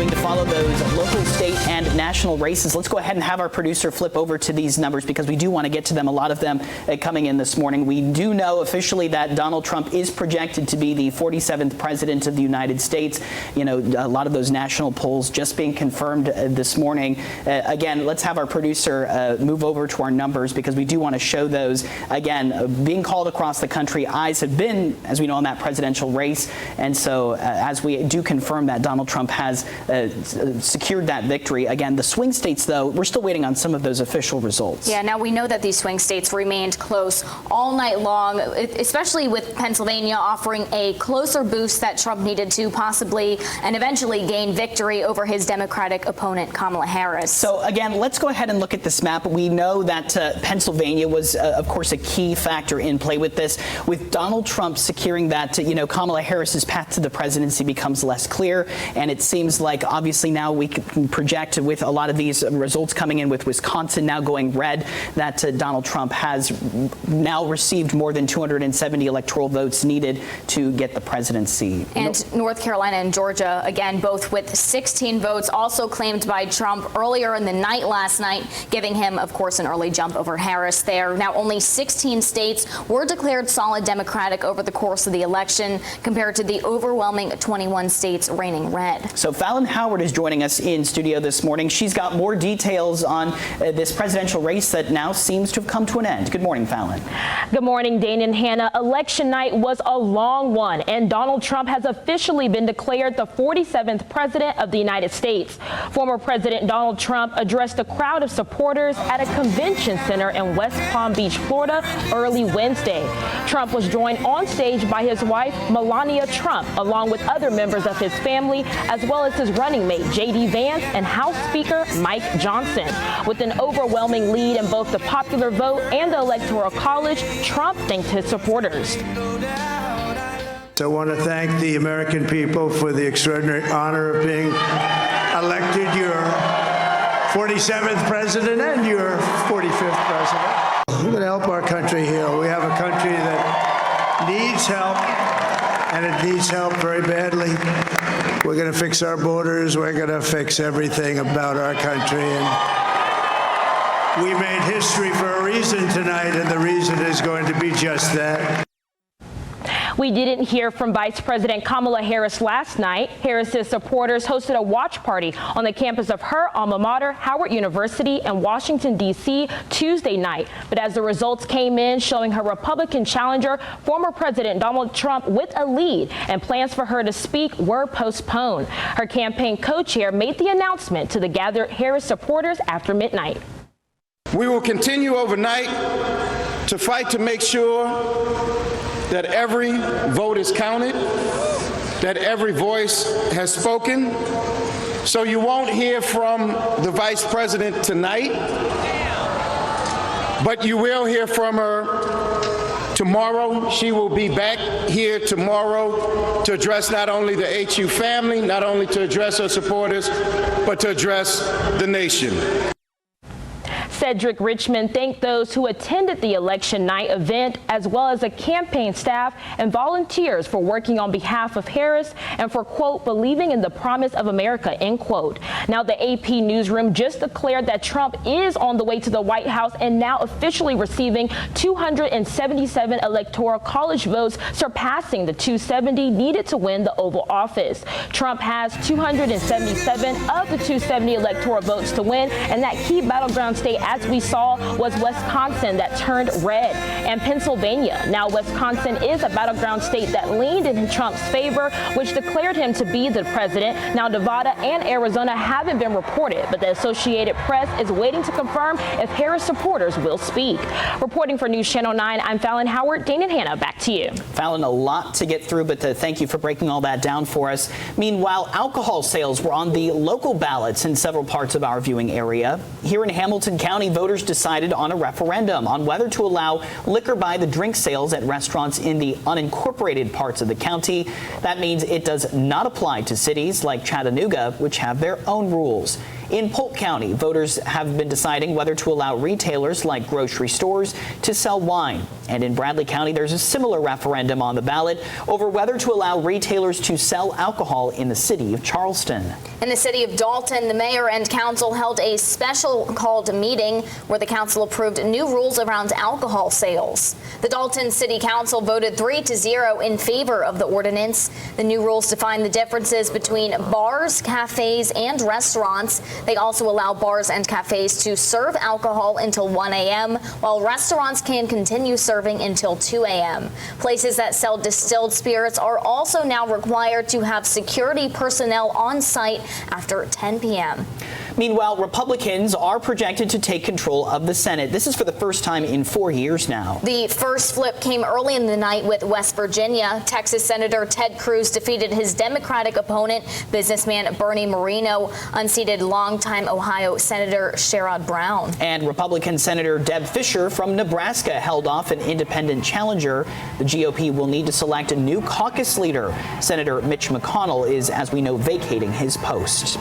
continuing to follow those local, state, and national races. Let's go ahead and have our producer flip over to these numbers because we do want to get to them, a lot of them coming in this morning. We do know officially that Donald Trump is projected to be the 47th president of the United States. You know, a lot of those national polls just being confirmed this morning. Again, let's have our producer move over to our numbers because we do want to show those. Again, being called across the country, eyes have been, as we know, on that presidential race. And so as we do confirm that Donald Trump has secured that victory. Again, the swing states, though, we're still waiting on some of those official results. Yeah, now we know that these swing states remained close all night long, especially with Pennsylvania offering a closer boost that Trump needed to possibly and eventually gain victory over his Democratic opponent, Kamala Harris. So again, let's go ahead and look at this map. We know that Pennsylvania was, of course, a key factor in play with this. With Donald Trump securing that, Kamala Harris's path to the presidency becomes less clear, and it seems like obviously now we can project with a lot of these results coming in with Wisconsin now going red that Donald Trump has now received more than 270 electoral votes needed to get the presidency. And North Carolina and Georgia, again, both with 16 votes, also claimed by Trump earlier in the night last night, giving him, of course, an early jump over Harris there. Now, only 16 states were declared solid Democratic over the course of the election, compared to the overwhelming 21 states reigning red. So Fallon Howard is joining us in studio this morning. She's got more details on this presidential race that now seems to have come to an end. Good morning, Fallon. Good morning, Dana and Hannah. Election night was a long one, and Donald Trump has officially been declared the 47th president of the United States. Former President Donald Trump addressed a crowd of supporters at a convention center in West Palm Beach, Florida, early Wednesday. Trump was joined on stage by his wife, Melania Trump, along with other members of his family, as well as his running mate, J.D. Vance, and House Speaker Mike Johnson. With an overwhelming lead in both the popular vote and the Electoral College, Trump thanked his supporters. So I want to thank the American people for the extraordinary honor of being elected your 47th president and your 45th president. We're going to help our country heal. We have a country that needs help, and it needs help very badly. We're going to fix our borders. We're going to fix everything about our country. And we made history for a reason tonight, and the reason is going to be just that. We didn't hear from Vice President Kamala Harris last night. Harris's supporters hosted a watch party on the campus of her alma mater, Howard University, in Washington, D.C. Tuesday night. But as the results came in showing her Republican challenger, former President Donald Trump, with a lead, and plans for her to speak were postponed. Her campaign co-chair made the announcement to the gathered Harris supporters after midnight. We will continue overnight to fight to make sure that every vote is counted, that every voice has spoken. So you won't hear from the Vice President tonight, but you will hear from her tomorrow. She will be back here tomorrow to address not only the HU family, not only to address her supporters, but to address the nation. Cedric Richmond thanked those who attended the election night event, as well as the campaign staff and volunteers for working on behalf of Harris and for, quote, believing in the promise of America, end quote. Now, the AP Newsroom just declared that Trump is on the way to the White House and now officially receiving 277 Electoral College votes, surpassing the 270 needed to win the Oval Office. Trump has 277 of the 270 electoral votes to win, and that key battleground state, as we saw, was Wisconsin, that turned red, and Pennsylvania. Now, Wisconsin is a battleground state that leaned in Trump's favor, which declared him to be the president. Now, Nevada and Arizona haven't been reported, but the Associated Press is waiting to confirm if Harris supporters will speak. Reporting for News Channel 9, I'm Fallon Howard. Dana and Hannah, back to you. Fallon, a lot to get through, but thank you for breaking all that down for us. Meanwhile, alcohol sales were on the local ballots in several parts of our viewing area. Here in Hamilton County, voters decided on a referendum on whether to allow liquor by the drink sales at restaurants in the unincorporated parts of the county. That means it does not apply to cities like Chattanooga, which have their own rules. In Polk County, voters have been deciding whether to allow retailers like grocery stores to sell wine. And in Bradley County, there's a similar referendum on the ballot over whether to allow retailers to sell alcohol in the city of Charleston. In the city of Dalton, the mayor and council held a special called meeting where the council approved new rules around alcohol sales. The Dalton City Council voted 3-0 in favor of the ordinance. The new rules define the differences between bars, cafes, and restaurants. They also allow bars and cafes to serve alcohol until 1 a.m., while restaurants can continue serving until 2 a.m. Places that sell distilled spirits are also now required to have security personnel on site after 10 p.m. Meanwhile, Republicans are projected to take control of the Senate. This is for the first time in 4 years now. The first flip came early in the night with West Virginia. Texas Senator Ted Cruz defeated his Democratic opponent, businessman Bernie Moreno, unseated longtime Ohio Senator Sherrod Brown. And Republican Senator Deb Fischer from Nebraska held off an independent challenger. The GOP will need to select a new caucus leader. Senator Mitch McConnell is, as we know, vacating his post.